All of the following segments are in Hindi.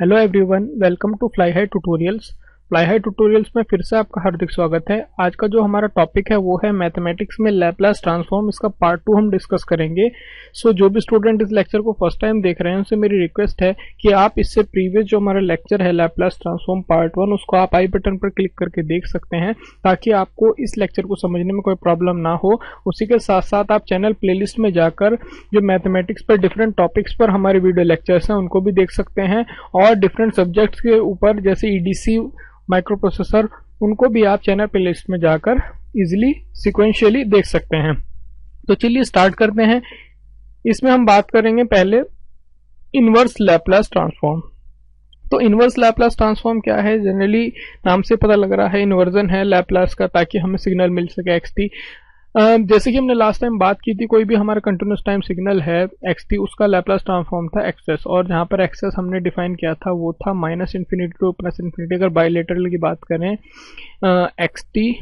Hello everyone, welcome to Fly High Tutorials. Fly High Tutorials में फिर से आपका हार्दिक स्वागत है। आज का जो हमारा टॉपिक है वो है मैथमेटिक्स में लैपलास ट्रांसफॉर्म। इसका पार्ट 2 हम डिस्कस करेंगे। जो भी स्टूडेंट इस लेक्चर को फर्स्ट टाइम देख रहे हैं उनसे मेरी रिक्वेस्ट है कि आप इससे प्रीवियस जो हमारा लेक्चर है लैपलास ट्रांसफॉर्म पार्ट 1 उसको आप आई बटन पर क्लिक करके देख सकते हैं, ताकि आपको इस लेक्चर को समझने में कोई प्रॉब्लम ना हो। उसी के साथ साथ आप चैनल प्लेलिस्ट में जाकर जो मैथमेटिक्स पर डिफरेंट टॉपिक्स पर हमारे वीडियो लेक्चर्स हैं उनको भी देख सकते हैं, और डिफरेंट सब्जेक्ट्स के ऊपर जैसे ईडीसी, माइक्रो प्रोसेसर, उनको भी आप चैनल प्लेलिस्ट में जाकर इजिली सिक्वेंशियली देख सकते हैं। तो चलिए स्टार्ट करते हैं। इसमें हम बात करेंगे पहले इनवर्स लैपलास ट्रांसफॉर्म। तो इनवर्स लैपलास ट्रांसफॉर्म क्या है? जनरली नाम से पता लग रहा है इन्वर्जन है लैपलास का, ताकि हमें सिग्नल मिल सके xt। जैसे कि हमने लास्ट टाइम बात की थी, कोई भी हमारा कंटिन्यूस टाइम सिग्नल है xt, उसका लैपलास ट्रांसफॉर्म था एक्सेस, और जहां पर एक्सेस हमने डिफाइन किया था वो था minus infinity to plus infinity. अगर बाइलेटरल की बात करें xt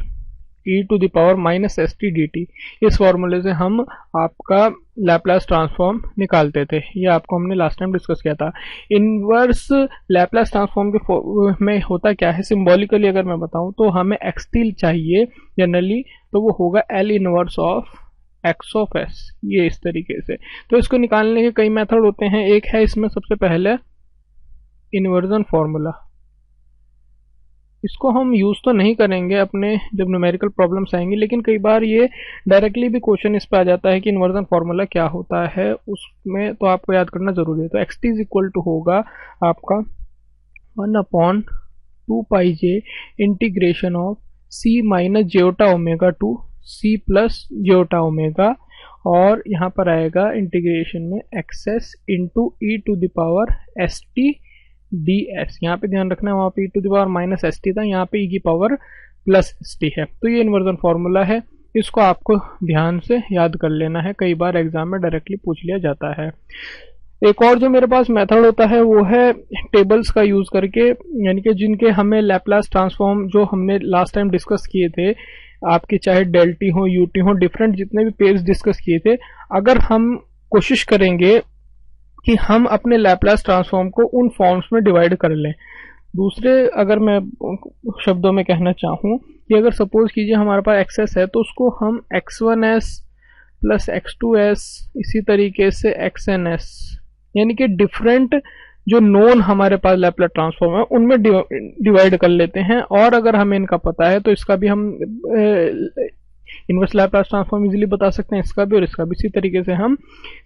e to the power minus s t d t, इस फॉर्मूले से हम आपका लैपलास ट्रांसफॉर्म निकालते थे। ये आपको हमने लास्ट टाइम डिस्कस किया था। इनवर्स लैपलास ट्रांसफॉर्म के में होता क्या है, सिंबॉलिकली अगर मैं बताऊं तो हमें xt चाहिए जनरली, तो वो होगा L inverse of x of s, ये इस तरीके से। तो इसको निकालने के कई मेथड होते हैं। एक है इसमें सबसे पहले इन्वर्जन फॉर्मूला। इसको हम यूज तो नहीं करेंगे अपने जब न्यूमेरिकल प्रॉब्लम्स आएंगी, लेकिन कई बार ये डायरेक्टली भी क्वेश्चन इस पे आ जाता है कि इन्वर्जन फॉर्मूला क्या होता है, उसमें तो आपको याद करना जरूरी है। तो x t is equal to होगा आपका 1/2 pi j integration of c minus iota omega to c plus iota omega, और यहाँ पर आएगा इंटीग्रेशन में X s into e to the power s t d s. यहाँ पे ध्यान रखना है, वहां पे e to the power minus s t था, यहाँ पे ई की पावर प्लस एस टी है। तो ये इन्वर्जन फॉर्मूला है, इसको आपको ध्यान से याद कर लेना है, कई बार एग्जाम में डायरेक्टली पूछ लिया जाता है। एक और जो मेरे पास मेथड होता है वो है टेबल्स का यूज करके, यानी कि जिनके हमें लैपलास ट्रांसफॉर्म जो हमने लास्ट टाइम डिस्कस किए थे, आपके चाहे डेल्टी हो यूटी हो, डिफरेंट जितने भी पेयर्स डिस्कस किए थे, अगर हम कोशिश करेंगे कि हम अपने लैपलास ट्रांसफॉर्म को उन फॉर्म्स में डिवाइड कर लें। दूसरे अगर मैं शब्दों में कहना चाहूँ कि अगर सपोज कीजिए हमारे पास एक्सेस है, तो उसको हम x1s प्लस x2s, इसी तरीके से xns, यानी कि डिफरेंट जो नोन हमारे पास लैपलास ट्रांसफॉर्म है उनमें डिवाइड कर लेते हैं। और अगर हमें इनका पता है तो इसका भी हम इनवर्स लैपलास ट्रांसफॉर्म इजीली बता सकते हैं, इसका भी और इसका भी। इसी तरीके से हम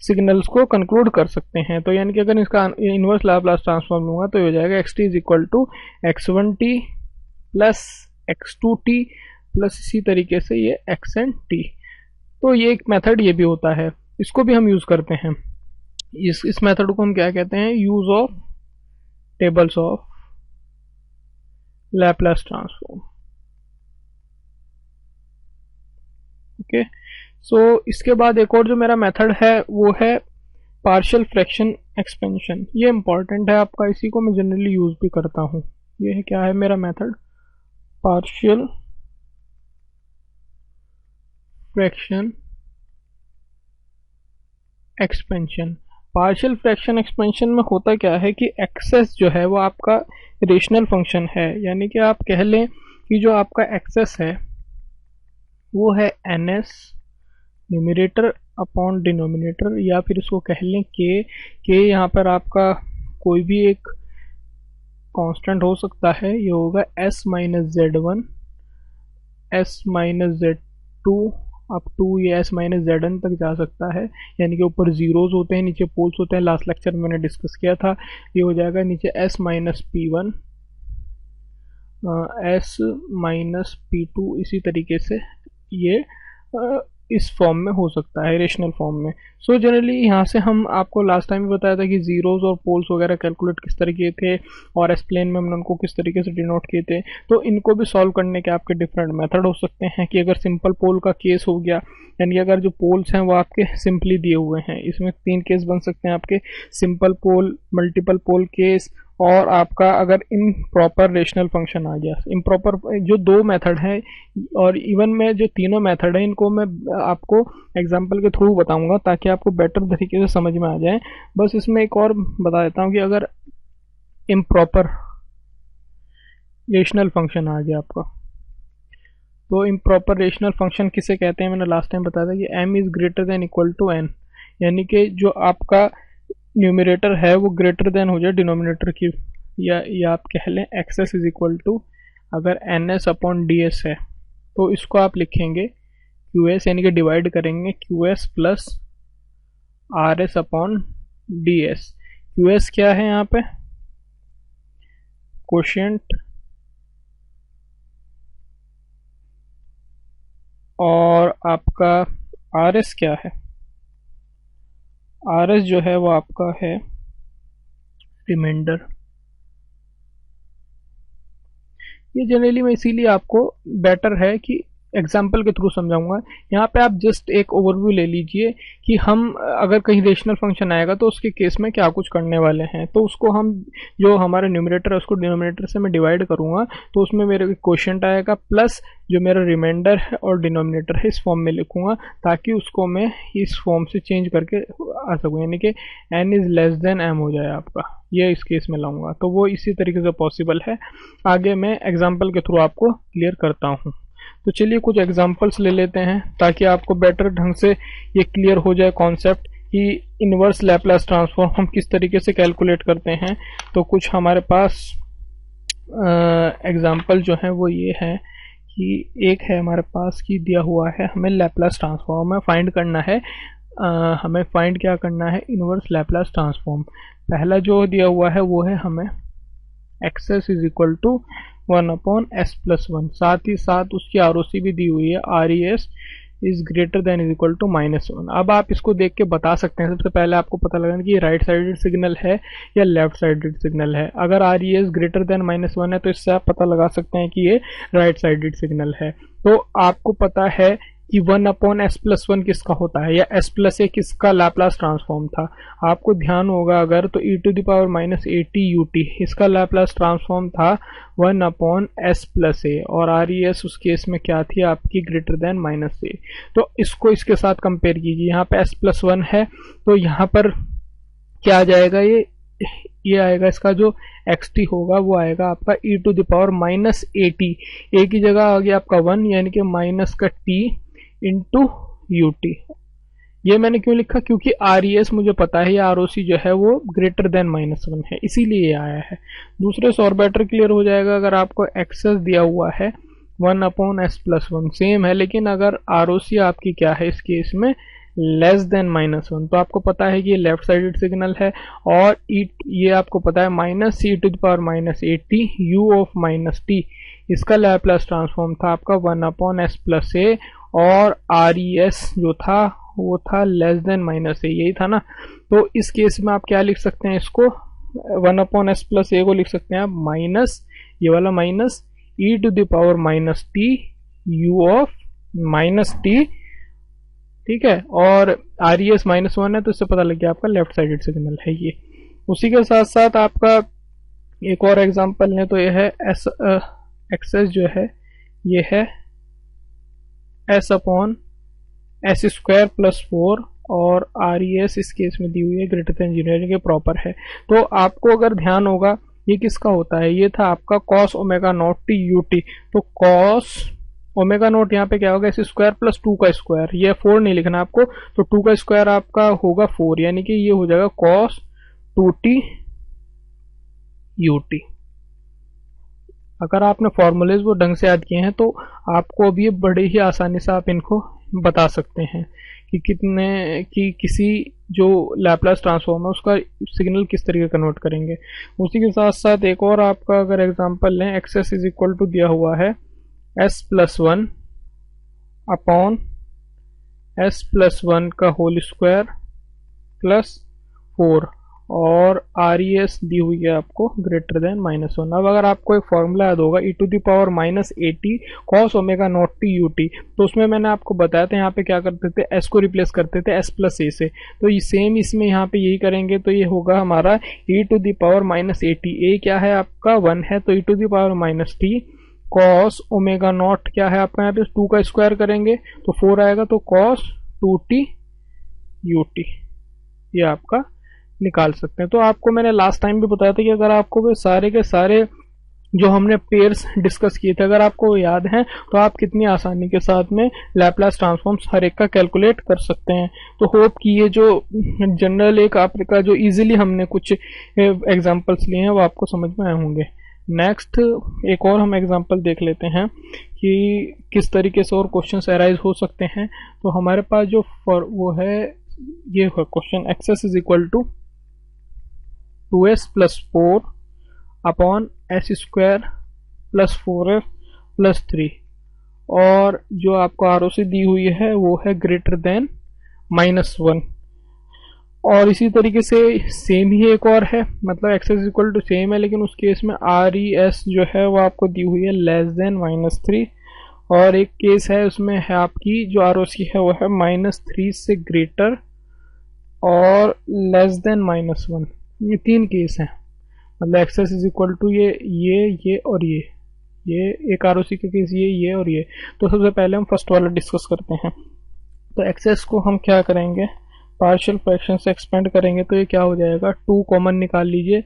सिग्नल्स को कंक्लूड कर सकते हैं। तो यानी कि अगर इसका इनवर्स लैपलास ट्रांसफॉर्म लूंगा तो ये हो जाएगा x t is equal to x1t plus x2t plus इसी तरीके से ये xn-t। तो ये एक मेथड ये भी होता है, इसको भी हम यूज करते हैं। इस मेथड को हम क्या कहते हैं? Use of tables of Laplace transform. Okay, so इसके बाद एक और जो मेरा मेथड है वो है पार्शियल फ्रैक्शन एक्सपेंशन। ये इंपॉर्टेंट है आपका, इसी को मैं जनरली यूज भी करता हूँ। ये है क्या है मेरा method? Partial fraction expansion. Partial fraction expansion में होता क्या है कि एक्सेस जो है वो आपका रेशनल फंक्शन है, यानी कि आप कह लें कि जो आपका एक्सेस है वो है ns न्यूमरेटर अपॉन डिनोमिनेटर, या फिर इसको कह लें के यहाँ पर आपका कोई भी एक कांस्टेंट हो सकता है। ये होगा s minus z1, s minus z2 up to ये s माइनस zn तक जा सकता है, यानी कि ऊपर जीरोज होते हैं, नीचे पोल्स होते हैं। लास्ट लेक्चर में मैंने डिस्कस किया था। ये हो जाएगा नीचे s minus p1, s minus p2, इसी तरीके से ये इस फॉर्म में हो सकता है, रेशनल फॉर्म में। सो जनरली यहाँ से हम आपको लास्ट टाइम भी बताया था कि जीरोज और पोल्स वगैरह कैलकुलेट किस तरीके थे, और एस प्लेन में हमने उनको किस तरीके से डिनोट किए थे। तो इनको भी सॉल्व करने के आपके डिफरेंट मेथड हो सकते हैं। कि अगर सिंपल पोल का केस हो गया, यानी अगर जो पोल्स हैं वो आपके सिंपली दिए हुए हैं, इसमें 3 केस बन सकते हैं आपके: सिंपल पोल, मल्टीपल पोल केस, और आपका अगर इम्प्रॉपर रेशनल फंक्शन आ गया। इम्प्रॉपर जो 2 मेथड हैं, और इवन में जो तीनों मेथड हैं, इनको मैं आपको एग्जांपल के थ्रू बताऊंगा ताकि आपको बेटर तरीके से समझ में आ जाए। बस इसमें एक और बता देता हूँ कि अगर इम्प्रॉपर रेशनल फंक्शन आ गया आपका। तो इम्प्रॉपर रेशनल फंक्शन किसे कहते हैं, मैंने लास्ट टाइम बताया था कि m is greater than equal to n, यानी कि जो आपका न्यूमरेटर है वो ग्रेटर देन हो जाए डिनोमिनेटर की, या आप कह लें एक्सेस इज इक्वल टू, अगर ns अपॉन ds है तो इसको आप लिखेंगे qs, यानी कि डिवाइड करेंगे qs plus rs upon ds। qs क्या है यहाँ पे, कोशिएंट, और आपका RS क्या है, RS जो है वो आपका है रिमाइंडर। ये जनरली मैं इसीलिए आपको बेटर है कि एग्जाम्पल के थ्रू समझाऊंगा। यहाँ पे आप जस्ट एक ओवरव्यू ले लीजिए कि हम अगर कहीं रेशनल फंक्शन आएगा तो उसके केस में क्या कुछ करने वाले हैं। तो उसको हम जो हमारा न्यूमरेटर है उसको डिनोमिनेटर से मैं डिवाइड करूंगा, तो उसमें मेरे क्वोशिएंट आएगा प्लस जो मेरा रिमाइंडर है और डिनोमिनेटर है इस फॉर्म में लिखूंगा, ताकि उसको मैं इस फॉर्म से चेंज करके आ सकूँ, यानी कि n is less than m हो जाए आपका, ये इस केस में लाऊंगा। तो वो इसी तरीके से पॉसिबल है। आगे मैं एग्जाम्पल के थ्रू आपको क्लियर करता हूँ। तो चलिए कुछ एग्जांपल्स ले लेते हैं ताकि आपको बेटर ढंग से ये क्लियर हो जाए कॉन्सेप्ट कि इनवर्स लैप्लास ट्रांसफॉर्म हम किस तरीके से कैलकुलेट करते हैं। तो कुछ हमारे पास एग्जांपल जो है वो ये है कि एक है हमारे पास कि दिया हुआ है हमें लैप्लास ट्रांसफॉर्म में फाइंड करना है, हमें फाइंड क्या करना है, इनवर्स लैप्लास ट्रांसफॉर्म। पहला जो दिया हुआ है वो है हमें x s is equal to 1 upon s plus 1, साथ ही साथ उसकी आरओसी भी दी हुई है RES is greater than is equal to -1। अब आप इसको देख के बता सकते हैं, सबसे पहले आपको पता लगाना कि ये राइट साइडेड सिग्नल है या लेफ्ट साइडेड सिग्नल है। अगर RES ग्रेटर देन -1 है तो इससे आप पता लगा सकते हैं कि ये राइट साइडेड सिग्नल है। तो आपको पता है कि 1 अपॉन एस प्लस 1 किसका होता है, या s प्लस ए किसका लैप्लास ट्रांसफॉर्म था। आपको ध्यान होगा अगर तो e to the power -AT ut इसका लैप्लास ट्रांसफॉर्म था 1 अपॉन एस प्लस ए, और RES उस केस में क्या थी आपकी, ग्रेटर देन -a। तो इसको इसके साथ कंपेयर कीजिए, यहाँ पे s प्लस 1 है तो यहाँ पर क्या आ जाएगा, ये आएगा इसका जो xt होगा वो आएगा आपका e to the power -AT, a की जगह आ गया आपका 1, यानी कि माइनस का t इंटू ut। ये मैंने क्यों लिखा, क्योंकि RES मुझे पता है, या ROC जो है वो ग्रेटर देन -1 है, इसीलिए ये आया है। दूसरे से और बेटर क्लियर हो जाएगा अगर आपको एक्सेस दिया हुआ है 1 अपॉन एस प्लस 1 सेम है, लेकिन अगर ROC आपकी क्या है इस केस में लेस देन -1, तो आपको पता है कि ये लेफ्ट साइडेड सिग्नल है, और ये आपको पता है -c to the power -AT u of -t इसका लैप्लास ट्रांसफॉर्म था आपका 1 अपॉन एस प्लस ए, और RES जो था वो था लेस देन -a, यही था ना। तो इस केस में आप क्या लिख सकते हैं, इसको 1 अपॉन एस प्लस ए को लिख सकते हैं आप माइनस, ये वाला minus e to the power -t u of -t, ठीक है, और RES -1 है तो इससे पता लग गया आपका लेफ्ट साइडेड सिग्नल है ये। उसी के साथ साथ आपका एक और एग्जांपल है, तो ये है एक्सेस जो है ये है s upon s square plus 4, और RES इस केस में दी हुई है ग्रेटर देन इंजीनियरिंग के प्रॉपर है। तो आपको अगर ध्यान होगा ये किसका होता है, ये था आपका cos omega naught t ut। तो cos ओमेगा नॉट यहाँ पे क्या होगा, एस स्क्वायर प्लस 2 का स्क्वायर, ये 4 नहीं लिखना आपको, तो 2 का स्क्वायर आपका होगा 4, यानी कि ये हो जाएगा cos 2t ut। अगर आपने फॉर्मूलेज वो ढंग से याद किए हैं तो आपको अब ये बड़े ही आसानी से आप इनको बता सकते हैं कि किसी जो लैप्लास ट्रांसफॉर्म है उसका सिग्नल किस तरीके कन्वर्ट करेंगे। उसी के साथ साथ एक और आपका अगर एग्जांपल लें, एक्सेस इज इक्वल टू दिया हुआ है s plus 1 upon s plus 1 का होल स्क्वायर प्लस 4, और RES दी हुई है आपको ग्रेटर देन -1। अब अगर आपको एक फॉर्मूला याद होगा e to the power -AT cos omega naught t ut, तो उसमें मैंने आपको बताया था यहाँ पे क्या करते थे, s को रिप्लेस करते थे s प्लस a से, तो ये सेम इसमें यहाँ पे यही करेंगे। तो ये होगा हमारा e to the power -AT, a क्या है आपका 1 है, तो e to the power -t cos omega naught क्या है आपका यहाँ पे 2 का स्क्वायर करेंगे तो 4 आएगा, तो cos 2t ut, ये आपका निकाल सकते हैं। तो आपको मैंने लास्ट टाइम भी बताया था कि अगर आपको वे सारे के सारे जो हमने पेयर्स डिस्कस किए थे अगर आपको याद हैं तो आप कितनी आसानी के साथ में लैपलास ट्रांसफॉर्म्स हर एक का कैलकुलेट कर सकते हैं। तो होप कि ये जो जनरल एक आपका जो इजीली हमने कुछ एग्जांपल्स लिए हैं वो आपको समझ में आए होंगे। नेक्स्ट एक और हम एग्जांपल देख लेते हैं कि किस तरीके से और क्वेश्चंस अराइज हो सकते हैं। तो हमारे पास जो वो है ये question x s is equal to 2s plus 4 upon s square plus 4f plus 3 और जो आपको आरओसी दी हुई है वो है ग्रेटर देन -1। और इसी तरीके से सेम ही एक और है, मतलब एक्सेस इक्वल टू सेम है लेकिन उस केस में आर ई एस जो है वो आपको दी हुई है लेस देन -3। और एक केस है उसमें है आपकी जो आरओसी है वो है -3 से ग्रेटर और लेस देन -1। ये 3 केस हैं, मतलब एक्सेस इज इक्वल टू ये और ये एक आरओसी का केस ये और ये। तो सबसे पहले हम फर्स्ट वाला डिस्कस करते हैं। तो एक्सेस को हम क्या करेंगे, पार्शियल फ्रैक्शन से एक्सपेंड करेंगे। तो ये क्या हो जाएगा, 2 कॉमन निकाल लीजिए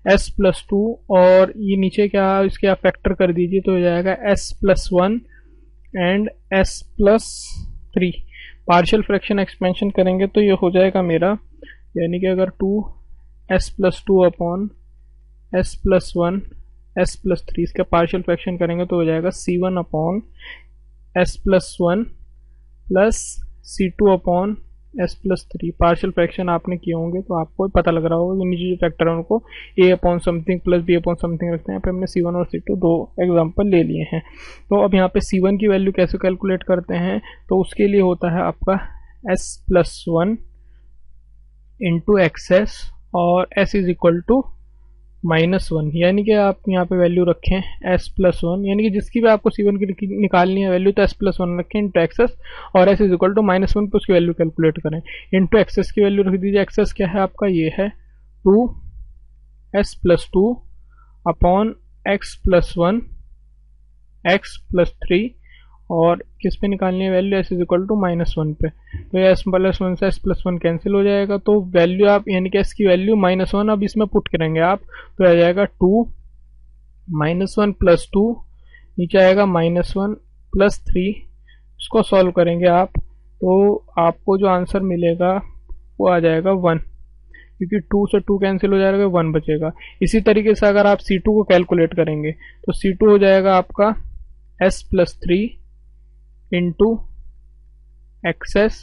s प्लस 2 और ये नीचे क्या इसके आप फैक्टर कर दीजिए तो हो जाएगा s plus 1 and s plus 3। Partial fraction expansion करेंगे तो ये हो जाएगा मेरा, यानी कि अगर 2s plus 2 upon s plus 1 s plus 3 इसका पार्शियल फ्रैक्शन करेंगे तो हो जाएगा c1 upon s plus 1 plus c2 upon s plus 3। Partial fraction आपने किए होंगे तो आपको पता लग रहा होगा कि नीचे जो फैक्टर है उनको a upon something plus b upon something रखते हैं। यहाँ पे हमने c1 और c2 दो एग्जांपल ले लिए हैं। तो अब यहाँ पे c1 की वैल्यू कैसे कैलकुलेट करते हैं, तो उसके लिए होता है आपका s प्लस 1 इंटू एक्सेस और s इज इक्वल टू -1, यानी कि आप यहाँ पे वैल्यू रखें s प्लस 1, यानी कि जिसकी भी आपको c1 की निकालनी है वैल्यू तो s प्लस 1 रखें इंटू एक्सेस और s इज इक्वल टू -1 पे उसकी वैल्यू कैलकुलेट करें। इंटू एक्सेस की वैल्यू रख दीजिए, एक्सेस क्या है आपका, ये है 2s plus 2 upon x plus 1 x plus 3 और किस पे निकालनी है value, s is equal to -1 पे। तो s प्लस 1 से s प्लस 1 कैंसिल हो जाएगा तो वैल्यू आप यानी कि s की वैल्यू -1 अब इसमें पुट करेंगे आप तो आ जाएगा 2 -1 प्लस 2 नीचे आएगा -1 प्लस 3। इसको सॉल्व करेंगे आप तो आपको जो आंसर मिलेगा वो आ जाएगा 1, क्योंकि 2 से 2 कैंसिल हो जाएगा 1 बचेगा। इसी तरीके से अगर आप c2 को कैलकुलेट करेंगे तो c2 हो जाएगा आपका s plus 3 into x s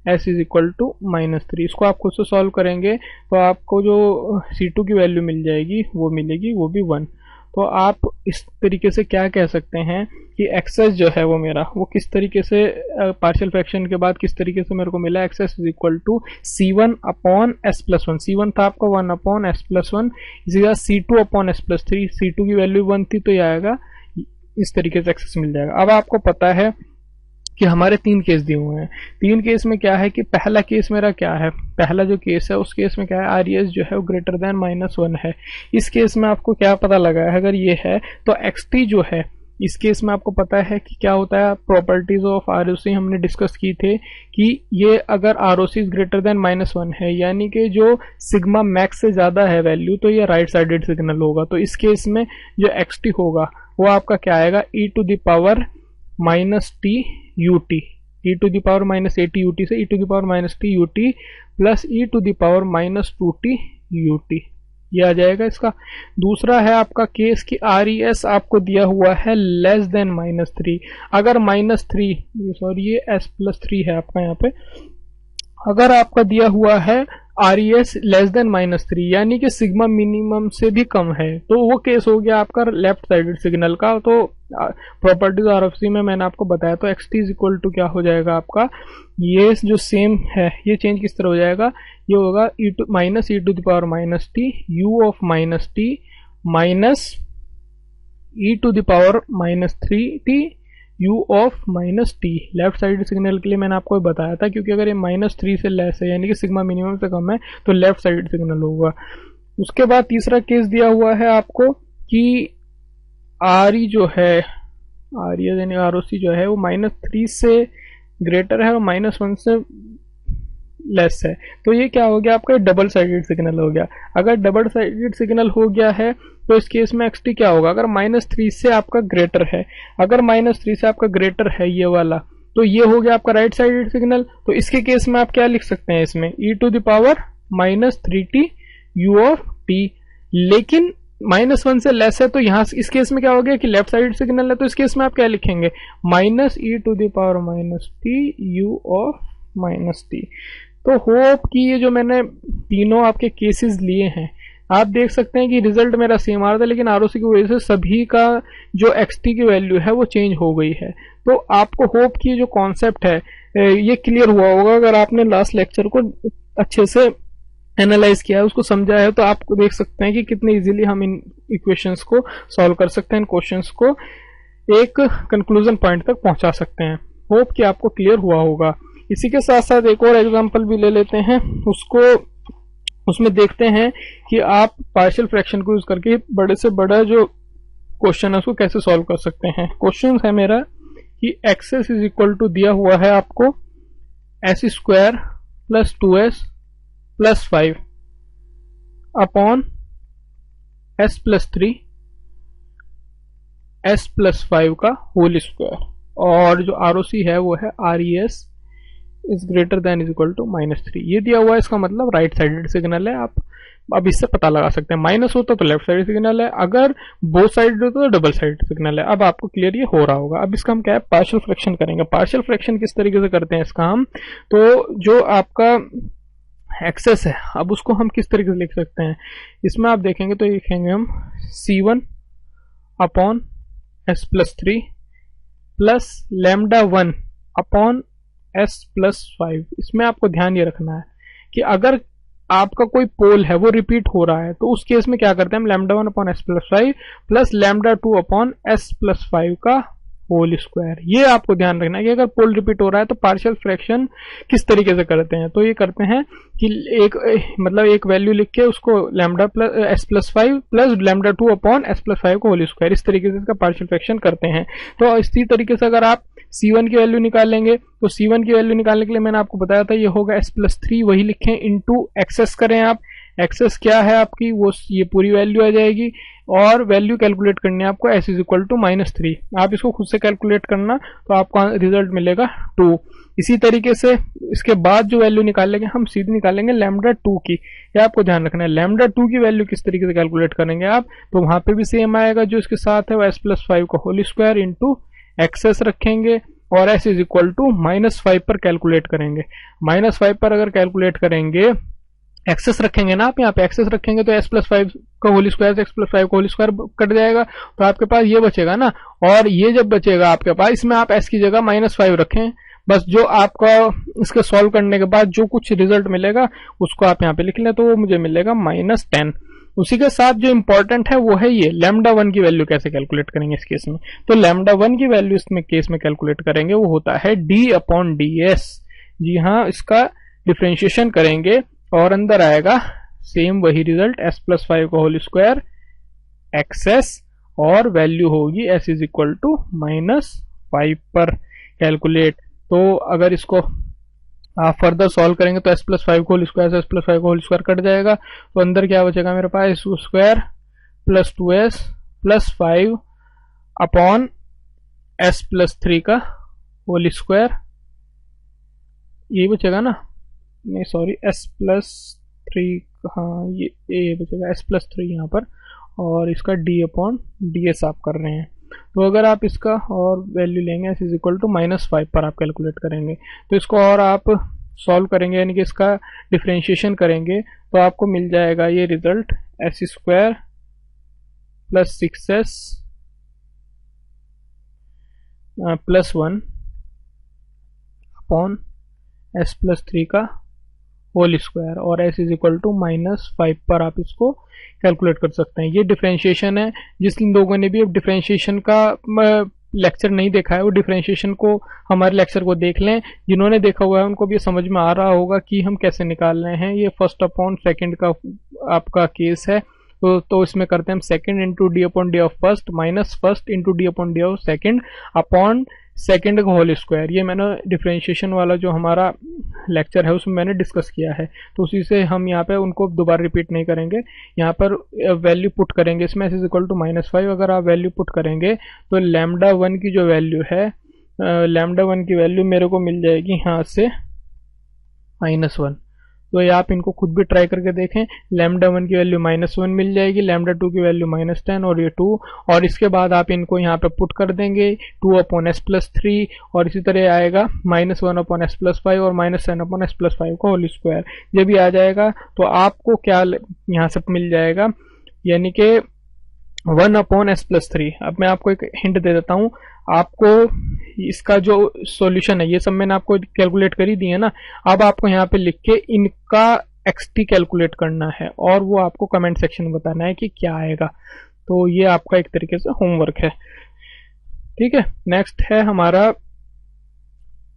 s is equal to -3। इसको आप खुद से सॉल्व करेंगे तो आपको जो c2 की वैल्यू मिल जाएगी वो मिलेगी, वो भी 1। तो आप इस तरीके से क्या कह सकते हैं कि एक्सेस जो है वो मेरा वो किस तरीके से पार्शियल फ्रैक्शन के बाद किस तरीके से मेरे को मिला, x s is equal to c1 upon s plus 1। c1 था आपका 1 अपॉन s प्लस 1, इसी तरह c2 upon s plus 3। c2 की वैल्यू 1 थी तो ये आएगा, इस तरीके से एक्सेस मिल जाएगा। अब आपको पता है कि हमारे 3 केस दिए हुए हैं। 3 केस में क्या है कि पहला केस मेरा क्या है, पहला जो केस है उस केस में क्या है, आर ई एस जो है वो ग्रेटर देन -1 है। इस केस में आपको क्या पता लगा है, अगर ये है तो एक्स टी जो है इस केस में आपको पता है कि क्या होता है, प्रॉपर्टीज ऑफ आरओसी हमने डिस्कस की थे कि ये अगर आरओसी ग्रेटर देन -1 है यानी कि जो सिग्मा मैक्स से ज्यादा है वैल्यू तो ये राइट साइडेड सिग्नल होगा। तो इस केस में जो एक्स टी होगा वो आपका क्या आएगा, e to the power -t ut, e to the power -at ut से e to the power -t ut plus e to the power -2t ut, ये आ जाएगा इसका। दूसरा है आपका केस कि आर ई एस आपको दिया हुआ है लेस देन -3। अगर -3 सॉरी ये s प्लस 3 है आपका यहाँ पे, अगर आपका दिया हुआ है R E S less than -3 यानी कि सिग्मा मिनिमम से भी कम है तो वो केस हो गया आपका लेफ्ट साइडेड सिग्नल का। तो प्रॉपर्टीज आरएफसी में मैंने आपको बताया तो x t is equal to क्या हो जाएगा आपका, ये जो सेम है ये चेंज किस तरह हो जाएगा, ये होगा e to the power -t u of -t minus e to the power -3t u of -t। Left side signal के लिए मैंने आपको बताया था क्योंकि अगर ये -3 से लेस है यानी कि सिग्मा मिनिमम से कम है तो लेफ्ट साइड सिग्नल होगा। उसके बाद तीसरा केस दिया हुआ है आपको कि आर ई जो है आर ई यानी आर ओ सी जो है वो -3 से ग्रेटर है और -1 से लेस है। तो ये क्या हो गया आपका, डबल साइडेड सिग्नल हो गया। अगर डबल साइडेड सिग्नल हो गया है तो इस केस में xt क्या होगा, अगर -3 से आपका ग्रेटर है, अगर -3 से आपका ग्रेटर है ये वाला, तो ये हो गया आपका राइट साइडेड सिग्नल। तो इसके केस में आप क्या लिख सकते हैं, इसमें e⁻−3t u(t), लेकिन -1 से लेस है, तो यहाँ इस केस में क्या हो गया कि लेफ्ट साइड सिग्नल है, तो इस केस में आप क्या लिखेंगे, -e⁻−t u(-t). तो होप कि ये जो मैंने तीनों आपके केसेस लिए हैं, आप देख सकते हैं कि रिजल्ट मेरा सेम आ रहा था, लेकिन आरओसी की वजह से सभी का जो xt की वैल्यू है वो चेंज हो गई है। तो आपको होप कि जो कॉन्सेप्ट है ये क्लियर हुआ होगा। अगर आपने लास्ट लेक्चर को अच्छे से एनालाइज किया है, उसको समझा है, तो आप देख सकते हैं कि कितने इजीली हम इन इक्वेशंस को सॉल्व कर सकते हैं, इन क्वेश्चंस को एक कंक्लूजन पॉइंट तक पहुंचा सकते हैं। होप कि आपको क्लियर हुआ होगा। इसी के साथ साथ एक और एग्जांपल भी ले लेते हैं, उसमें देखते हैं कि आप पार्शियल फ्रैक्शन को यूज करके बड़े से बड़ा जो क्वेश्चन है उसको कैसे सॉल्व कर सकते हैं। क्वेश्चन है मेरा कि एक्सेस इज इक्वल टू दिया हुआ है आपको s² + 2s + 5 upon s + 3 s + 5 का होल स्क्वायर, और जो ROC है वो है RES is greater than is equal to -3। ये दिया हुआ है, इसका मतलब राइट साइडेड सिग्नल है। आप अब इससे पता लगा सकते हैं, माइनस होता तो लेफ्ट साइड सिग्नल है, अगर बोथ साइड होता तो डबल साइड सिग्नल है। अब आपको क्लियर ये हो रहा होगा। अब इसका हम क्या है, पार्शियल फ्रैक्शन करेंगे। पार्शियल फ्रैक्शन किस तरीके से करते हैं इसका हम, तो जो आपका एक्सेस है अब उसको हम किस तरीके से लिख सकते हैं, इसमें आप देखेंगे तो लिखेंगे हम C1 upon s + 3 plus λ1 upon s + 5। इसमें आपको ध्यान ये रखना है कि अगर आपका कोई पोल है वो रिपीट हो रहा है, तो उस केस में क्या करते हैं हम, λ1 upon s + 5 plus λ2 upon s + 5 का होल स्क्वायर। ये आपको ध्यान रखना है कि अगर पोल रिपीट हो रहा है तो पार्शियल फ्रैक्शन किस तरीके से करते हैं। तो ये करते हैं कि एक वैल्यू लिख के उसको s + 5 प्लस λ2 अपॉन s + 5 का होल स्क्वायर, इस तरीके से इसका पार्शियल फ्रैक्शन करते हैं। तो इसी तरीके से अगर आप C1 की वैल्यू निकाल लेंगे, तो C1 की वैल्यू निकालने के लिए मैंने आपको बताया था ये होगा s + 3, वही लिखें, इनटू एक्सेस करें आप। एक्सेस क्या है आपकी, वो ये पूरी वैल्यू आ जाएगी, और वैल्यू कैलकुलेट करनी है आपको s इज इक्वल टू -3। आप इसको खुद से कैलकुलेट करना तो आपको रिजल्ट मिलेगा 2। इसी तरीके से इसके बाद जो वैल्यू निकालेंगे हम सीधे निकालेंगे λ2 की। ये आपको ध्यान रखना है, λ2 की वैल्यू किस तरीके से कैलकुलेट करेंगे आप, तो वहां पे भी सेम आएगा, जो इसके साथ है वो s + 5 का होल स्क्वायर इंटू एक्सेस रखेंगे, और s इज इक्वल टू -5 पर कैलकुलेट करेंगे। -5 पर अगर कैलकुलेट करेंगे, एक्सेस रखेंगे ना आप, यहाँ पे एक्सेस रखेंगे तो s + 5 का होल स्क्वायर से x + 5 का होल स्क्वायर कट जाएगा, तो आपके पास ये बचेगा ना। और ये जब बचेगा आपके पास, इसमें आप s की जगह -5 रखें, बस जो आपका इसके सॉल्व करने के बाद जो कुछ रिजल्ट मिलेगा उसको आप यहाँ पे लिख लें, तो वो मुझे मिलेगा -10। उसी के साथ जो इंपॉर्टेंट है वो है ये λ1 की वैल्यू कैसे कैलकुलेट करेंगे इस केस में। तो λ1 की वैल्यू इसमें केस में कैलकुलेट करेंगे, वो होता है d/ds। जी हाँ, इसका डिफ्रेंशिएशन करेंगे और अंदर आएगा सेम वही रिजल्ट, s + 5 का होल स्क्वायर एक्सेस, और वैल्यू होगी s इज इक्वल टू -5 पर कैलकुलेट। तो अगर इसको आप फर्दर सॉल्व करेंगे तो s + 5 का होल स्क्वायर से s + 5 का होल स्क्वायर कट जाएगा, तो अंदर क्या बचेगा मेरे पास, s² + 2s + 5 अपॉन s + 3 का होल स्क्वायर, ये बचेगा ना, नहीं सॉरी, s + 3, हाँ ये बचेगा s + 3 यहाँ पर, और इसका d/ds आप कर रहे हैं। तो अगर आप इसका और वैल्यू लेंगे s इज इक्वल टू -5 पर आप कैलकुलेट करेंगे, तो इसको और आप सॉल्व करेंगे, यानी कि इसका डिफ्रेंशिएशन करेंगे, तो आपको मिल जाएगा ये result s² + 6s + 1 upon s + 3 का होल स्क्वायर, और s इज इक्वल टू -5 पर आप इसको कैलकुलेट कर सकते हैं। ये डिफरेंशिएशन है। जिस लोगों ने भी अब डिफरेंशिएशन का लेक्चर नहीं देखा है वो डिफरेंशिएशन को हमारे लेक्चर को देख लें। जिन्होंने देखा हुआ है उनको भी समझ में आ रहा होगा कि हम कैसे निकाल रहे हैं। ये फर्स्ट अपॉन सेकंड का आपका केस है, तो इसमें करते हैं हम second into d/d of first minus first into d/d of second upon second का होल स्क्वायर, ये मैंने डिफरेंशिएशन वाला जो हमारा लेक्चर है उसमें मैंने डिस्कस किया है, तो उसी से हम यहाँ पे उनको दोबारा रिपीट नहीं करेंगे। यहाँ पर वैल्यू पुट करेंगे इसमें s इक्वल टू -5। अगर आप वैल्यू पुट करेंगे तो लैम्डा 1 की जो वैल्यू है, लैम्डा 1 की वैल्यू मेरे को मिल जाएगी यहाँ से -1। तो ये आप इनको खुद भी ट्राई करके देखें। लैम्डा 1 की वैल्यू -1 मिल जाएगी, लैम्डा 2 की वैल्यू -10 और ये 2, और इसके बाद आप इनको यहाँ पे पुट कर देंगे 2/s+3 और इसी तरह आएगा -1/s+5 और -10/s+5 का होल स्क्वायर। जब भी आ जाएगा तो आपको क्या यहाँ से मिल जाएगा, यानी कि 1/s+3। अब मैं आपको एक हिंट दे देता हूँ, आपको इसका जो सॉल्यूशन है ये सब मैंने आपको कैलकुलेट कर ही दिए ना। अब आपको यहाँ पे लिख के इनका xt कैलकुलेट करना है और वो आपको कमेंट सेक्शन में बताना है कि क्या आएगा। तो ये आपका एक तरीके से होमवर्क है, ठीक है। नेक्स्ट है हमारा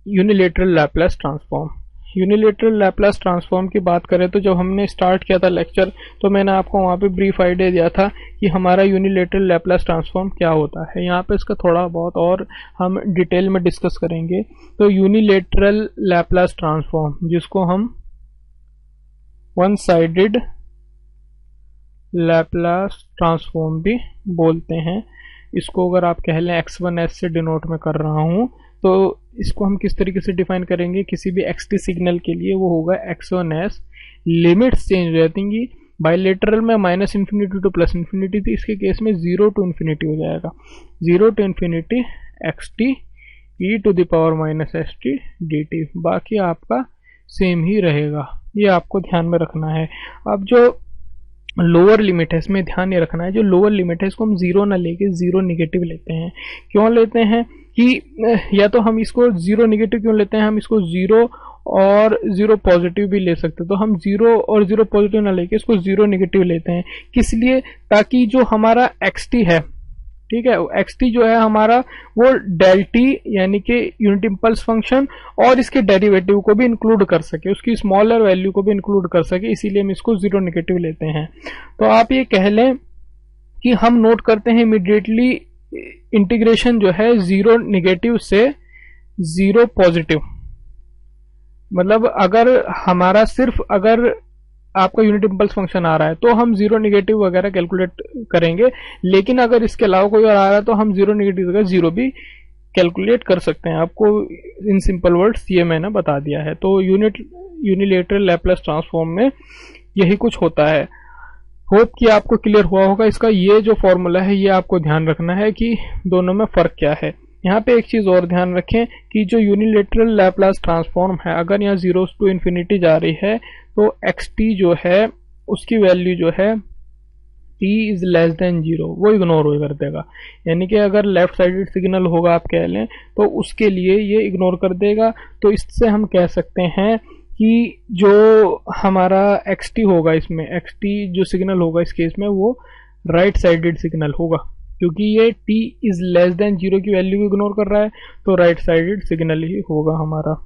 unilateral Laplace transform. Unilateral Laplace transform की बात करें तो जब हमने स्टार्ट किया था लेक्चर तो मैंने आपको वहाँ पे ब्रीफ आइडिया दिया था कि हमारा यूनिलेटरल लैप्लास ट्रांसफॉर्म क्या होता है। यहाँ पे इसका थोड़ा बहुत और हम डिटेल में डिस्कस करेंगे। तो यूनिलेटरल लैप्लास ट्रांसफॉर्म, जिसको हम वन साइडेड लैप्लास ट्रांसफॉर्म भी बोलते हैं, इसको अगर आप कह लें x1s से डिनोट में कर रहा हूँ, तो इसको हम किस तरीके से डिफाइन करेंगे किसी भी xt सिग्नल के लिए, वो होगा x1s। लिमिट्स चेंज हो जाएंगी, बाइलेटरल में -∞ टू +∞ थी, इसके केस में 0 to ∞ हो जाएगा, 0 to ∞ xt e⁻⁻st dt। बाकी आपका सेम ही रहेगा, ये आपको ध्यान में रखना है। अब जो लोअर लिमिट है इसमें ध्यान ये रखना है, जो लोअर लिमिट है इसको हम 0 ना लेके 0 नेगेटिव लेते हैं। क्यों लेते हैं कि या तो हम इसको 0 नेगेटिव क्यों लेते हैं, हम इसको 0 और 0 पॉजिटिव भी ले सकते हैं। तो हम 0 और 0 पॉजिटिव ना लेके इसको 0 नेगेटिव लेते हैं, किस लिए, ताकि जो हमारा xt है, ठीक है, xt जो है हमारा वो डेल टी यानी कि यूनिट इंपल्स फंक्शन और इसके डेरिवेटिव को भी इंक्लूड कर सके, उसकी स्मॉलर वैल्यू को भी इंक्लूड कर सके, इसीलिए हम इसको 0 नेगेटिव लेते हैं। तो आप ये कह लें कि हम नोट करते हैं इमीडिएटली इंटीग्रेशन जो है 0 नेगेटिव से 0 पॉजिटिव। मतलब अगर हमारा सिर्फ अगर आपका यूनिट इंपल्स फंक्शन आ रहा है तो हम 0 नेगेटिव वगैरह कैलकुलेट करेंगे, लेकिन अगर इसके अलावा कोई और आ रहा है तो हम 0 नेगेटिव वगैरह 0 भी कैलकुलेट कर सकते हैं। आपको इन सिंपल वर्ड्स ये मैंने बता दिया है। तो यूनिलेटरल लैप्लास ट्रांसफॉर्म में यही कुछ होता है। होप कि आपको क्लियर हुआ होगा। इसका ये जो फॉर्मूला है ये आपको ध्यान रखना है कि दोनों में फर्क क्या है। यहाँ पे एक चीज और ध्यान रखें कि जो यूनिलेटरल लैप्लास ट्रांसफॉर्म है, अगर यहाँ 0 to ∞ जा रही है तो xt जो है उसकी वैल्यू जो है t इज लेस देन 0 वो इग्नोर कर देगा। यानी कि अगर लेफ्ट साइडेड सिग्नल होगा आप कह लें तो उसके लिए ये इग्नोर कर देगा। तो इससे हम कह सकते हैं कि जो हमारा xt होगा, इसमें xt जो सिग्नल होगा इस केस में वो राइट साइडेड सिग्नल होगा, क्योंकि ये t इज लेस देन 0 की वैल्यू को इग्नोर कर रहा है, तो राइट साइडेड सिग्नल ही होगा हमारा।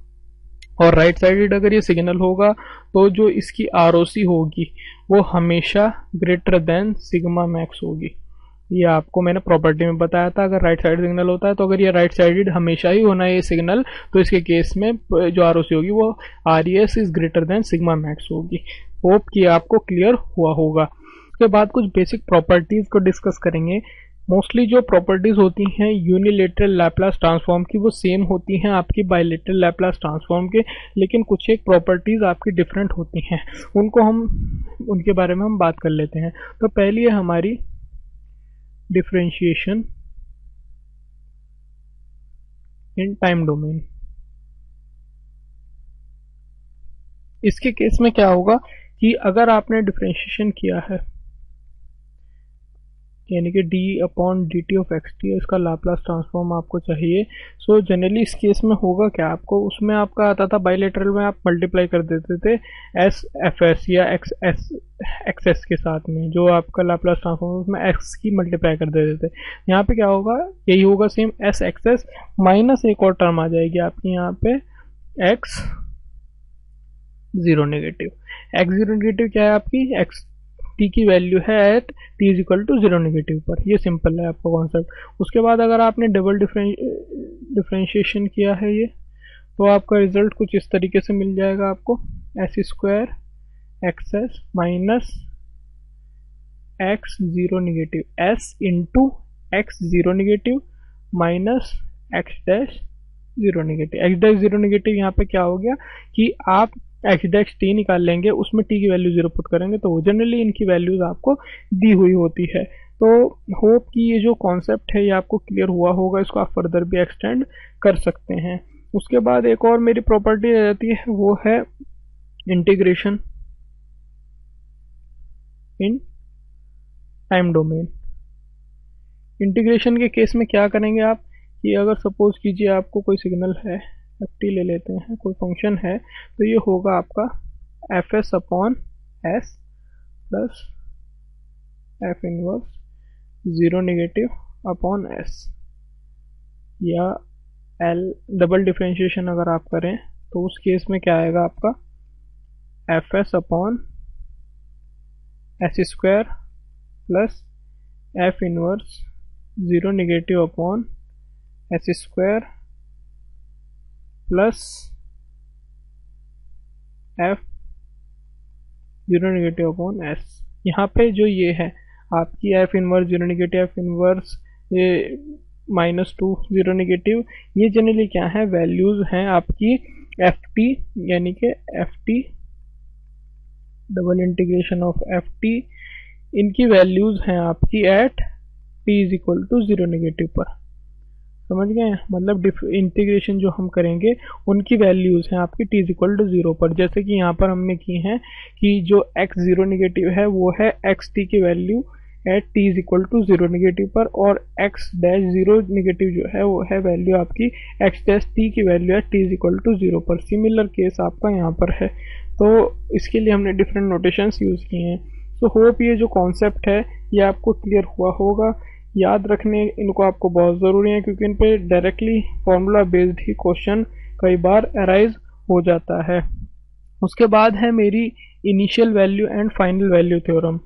और राइट साइडेड अगर ये सिग्नल होगा तो जो इसकी ROC होगी वो हमेशा ग्रेटर देन सिग्मा मैक्स होगी। ये आपको मैंने प्रॉपर्टी में बताया था, अगर राइट साइड सिग्नल होता है तो अगर ये राइट साइडेड हमेशा ही होना है ये सिग्नल, तो इसके केस में जो ROC होगी वो RES is greater then sigma max होगी। होप कि आपको क्लियर हुआ होगा। उसके बाद कुछ बेसिक प्रॉपर्टीज को डिस्कस करेंगे। मोस्टली जो प्रॉपर्टीज होती हैं यूनिलेटरल लैप्लास ट्रांसफॉर्म की वो सेम होती हैं आपकी बाइलेटरल लैप्लास ट्रांसफॉर्म के, लेकिन कुछ एक प्रॉपर्टीज आपकी डिफरेंट होती हैं, उनके बारे में हम बात कर लेते हैं। तो पहली है हमारी डिफरेंशिएशन इन टाइम डोमेन। इसके केस में क्या होगा कि अगर आपने डिफरेंशिएशन किया है यानी कि d/dt ऑफ xt इसका लाप्लास ट्रांसफॉर्म आपको चाहिए। सो जनरली इस केस में होगा क्या, आपको उसमें आपका आता था बाइलेटरल में आप मल्टीप्लाई कर देते थे SFS या XS के साथ में, जो आपका लाप्लास ट्रांसफॉर्म उसमें x की मल्टीप्लाई कर देते थे। यहाँ पे क्या होगा, यही होगा सेम SXS माइनस एक और टर्म आ जाएगी आपकी यहाँ पे x0 नेगेटिव। x0 नेगेटिव क्या है आपकी x टी की वैल्यू है at t is equal to 0 negative पर। ये सिंपल है आपका कॉन्सेप्ट। उसके बाद अगर आपने डबल डिफरेंशिएशन किया है ये, तो आपका रिजल्ट कुछ इस तरीके से मिल जाएगा आपको, S square x S minus x zero negative S into x zero negative minus x dash zero negative. X dash zero negative यहाँ पे क्या हो गया कि आप एक्स डैश टी निकाल लेंगे, उसमें टी की वैल्यू जीरो पुट करेंगे, तो जनरली इनकी वैल्यूज आपको दी हुई होती है। तो होप कि ये जो कॉन्सेप्ट है ये आपको क्लियर हुआ होगा, इसको आप फर्दर भी एक्सटेंड कर सकते हैं। उसके बाद एक और मेरी प्रॉपर्टी रह जाती है, वो है integration in time domain. Integration के केस में क्या करेंगे आप कि अगर सपोज कीजिए आपको कोई सिग्नल है, एफ टी ले लेते हैं, कोई फंक्शन है, तो ये होगा आपका f s upon s plus f inverse zero negative upon S, या एल डबल डिफरेंशिएशन अगर आप करें तो उस केस में क्या आएगा आपका f s upon s square plus f inverse zero negative upon s square plus f zero negative upon s. यहाँ पे जो ये है आपकी f inverse zero negative, f inverse ये माइनस टू जीरो नेगेटिव, ये जनरली क्या है वैल्यूज हैं आपकी एफ टी, यानी कि f t double integration of f t, इनकी वैल्यूज हैं आपकी at t is equal to zero negative पर। समझ गए? मतलब इंटीग्रेशन जो हम करेंगे उनकी वैल्यूज हैं आपकी t is equal to zero पर। जैसे कि यहाँ पर हमने की है कि जो एक्स जीरो नेगेटिव है वो है एक्स टी की value at t is equal to zero negative पर, और एक्स डैश जीरो नेगेटिव जो है वो है वैल्यू आपकी एक्स डैश टी की वैल्यू है t is equal to zero पर। सिमिलर केस आपका यहाँ पर है, तो इसके लिए हमने डिफरेंट नोटेशंस यूज किए हैं। तो होप ये जो कॉन्सेप्ट है ये आपको क्लियर हुआ होगा। याद रखने इनको आपको बहुत ज़रूरी है, क्योंकि इन पे डायरेक्टली फॉर्मूला बेस्ड ही क्वेश्चन कई बार अराइज हो जाता है। उसके बाद है मेरी initial value and final value theorem.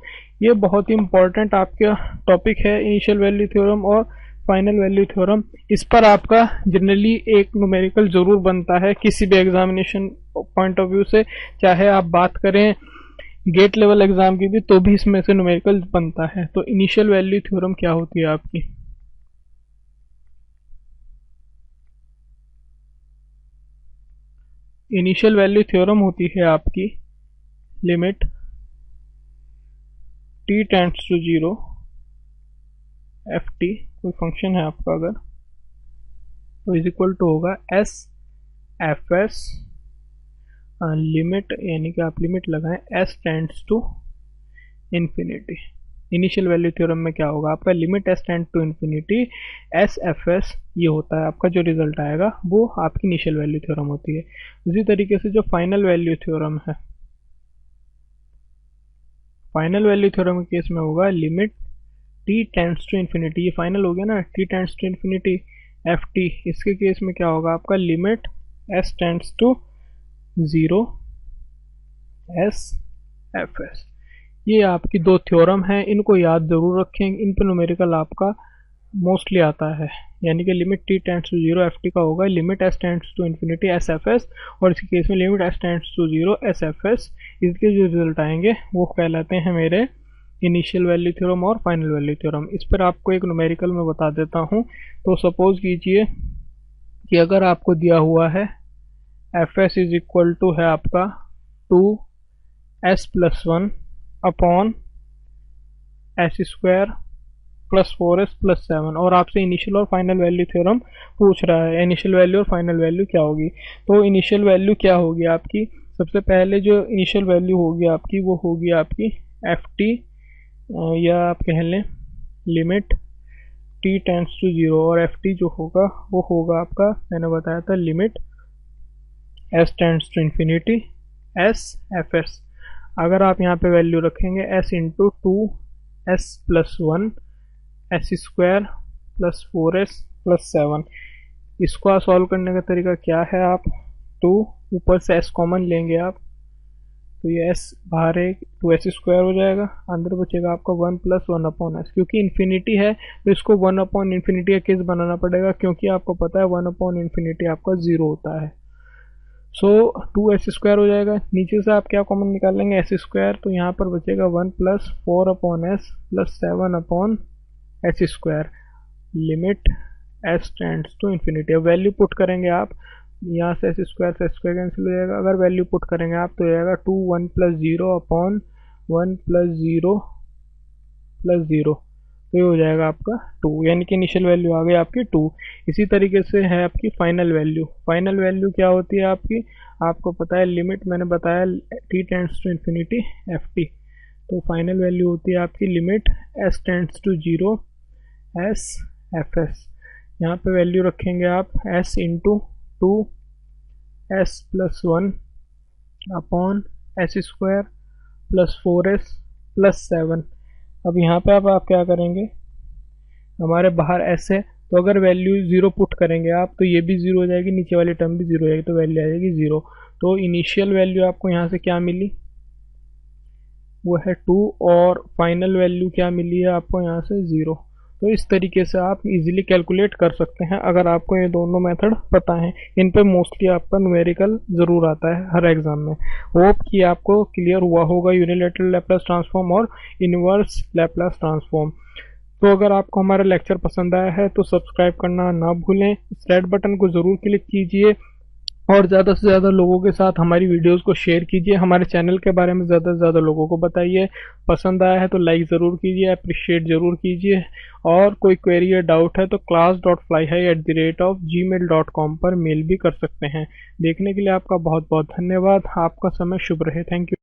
ये बहुत ही इंपॉर्टेंट आपका टॉपिक है, इनिशियल वैल्यू थ्योरम और फाइनल वैल्यू थ्योरम। इस पर आपका जनरली एक न्यूमेरिकल जरूर बनता है किसी भी एग्जामिनेशन पॉइंट ऑफ व्यू से, चाहे आप बात करें गेट लेवल एग्जाम की भी, तो भी इसमें से न्यूमेरिकल बनता है। तो इनिशियल वैल्यू थ्योरम क्या होती है आपकी? इनिशियल वैल्यू थ्योरम होती है आपकी limit t tends to zero f t, कोई फंक्शन है आपका अगर, तो इज इक्वल टू होगा एस एफ एस लिमिट, यानी कि आप लिमिट लगाएं s tends to infinity. Initial value theorem में क्या होगा आपका limit s tend to infinity s f s, ये होता है आपका जो रिजल्ट आएगा वो आपकी इनिशियल वैल्यू थ्योरम होती है। उसी तरीके से जो फाइनल वैल्यू थ्योरम है, फाइनल वैल्यू थ्योरम के केस में होगा limit t tends to infinity, ये फाइनल हो गया ना, t tends to infinity f t. इसके केस में क्या होगा आपका limit s tends to zero s f s. ये आपकी दो थ्योरम हैं, इनको याद जरूर रखें, इन पर न्यूमेरिकल आपका मोस्टली आता है। यानी कि limit t tends to zero f t का होगा limit s tends to infinity s f s, और इसके केस में limit s tends to zero s f s. इसके जो रिजल्ट आएंगे वो कहलाते हैं मेरे इनिशियल वैल्यू थ्योरम और फाइनल वैल्यू थ्योरम। इस पर आपको एक न्यूमेरिकल में बता देता हूँ। तो सपोज कीजिए कि अगर आपको दिया हुआ है f s is equal to है आपका 2s plus 1 upon s square plus 4s plus 7, और आपसे इनिशियल और फाइनल वैल्यू थ्योरम पूछ रहा है, इनिशियल वैल्यू और फाइनल वैल्यू क्या होगी। तो इनिशियल वैल्यू क्या होगी आपकी, सबसे पहले जो इनिशियल वैल्यू होगी आपकी वो होगी आपकी एफ टी, या आप कह लें limit t tends to zero, और एफ टी जो होगा वो होगा आपका, मैंने बताया था, limit s tends to infinity s f s. अगर आप यहाँ पे वैल्यू रखेंगे s into 2s plus 1 s square plus 4s plus 7, इसको सॉल्व करने का तरीका क्या है, आप 2 ऊपर से s कॉमन लेंगे आप, तो ये s बाहर है, 2s² हो जाएगा, अंदर बचेगा आपका 1 + 1/s। क्योंकि इन्फिनिटी है तो इसको 1/∞ का केस बनाना पड़ेगा, क्योंकि आपको पता है 1/∞ आपका 0 होता है। सो 2s² हो जाएगा। नीचे से आप क्या कॉमन निकालेंगे, s², तो यहाँ पर बचेगा 1 + 4/s + 7/s², limit s tends to infinity. अब वैल्यू पुट करेंगे आप, यहाँ से s² से s² कैंसिल हो जाएगा। अगर वैल्यू पुट करेंगे आप तो जाएगा 2 1 + 0/1 + 0 + 0, तो ये हो जाएगा आपका 2, यानी कि इनिशियल वैल्यू आ गई आपकी 2। इसी तरीके से है आपकी फाइनल वैल्यू। फाइनल वैल्यू क्या होती है आपकी, आपको पता है लिमिट मैंने बताया t tends to infinity ft, तो फाइनल वैल्यू होती है आपकी limit s tends to 0 s fs। यहाँ पे वैल्यू रखेंगे आप s × 2 s + 1/s² + 4s + 7। अब यहाँ पे अब आप क्या करेंगे, हमारे बाहर s है, तो अगर वैल्यू 0 पुट करेंगे आप तो ये भी 0 हो जाएगी, नीचे वाली टर्म भी 0 हो जाएगी, तो वैल्यू आ जाएगी 0। तो इनिशियल वैल्यू आपको यहाँ से क्या मिली, वो है 2, और फाइनल वैल्यू क्या मिली है आपको यहाँ से 0। तो इस तरीके से आप इजीली कैलकुलेट कर सकते हैं अगर आपको ये दोनों मेथड पता है। इन पे मोस्टली आपका न्यूमेरिकल ज़रूर आता है हर एग्जाम में। होप कि आपको क्लियर हुआ होगा यूनिलैटरल लैप्लास ट्रांसफॉर्म और इनवर्स लैप्लास ट्रांसफॉर्म। तो अगर आपको हमारा लेक्चर पसंद आया है तो सब्सक्राइब करना ना भूलें, इस रेड बटन को ज़रूर क्लिक कीजिए और ज़्यादा से ज़्यादा लोगों के साथ हमारी वीडियोस को शेयर कीजिए। हमारे चैनल के बारे में ज़्यादा से ज़्यादा लोगों को बताइए। पसंद आया है तो लाइक ज़रूर कीजिए, अप्रिशिएट ज़रूर कीजिए, और कोई क्वेरी या डाउट है तो class.flyhigh@gmail.com पर मेल भी कर सकते हैं। देखने के लिए आपका बहुत बहुत धन्यवाद। आपका समय शुभ रहे। Thank you.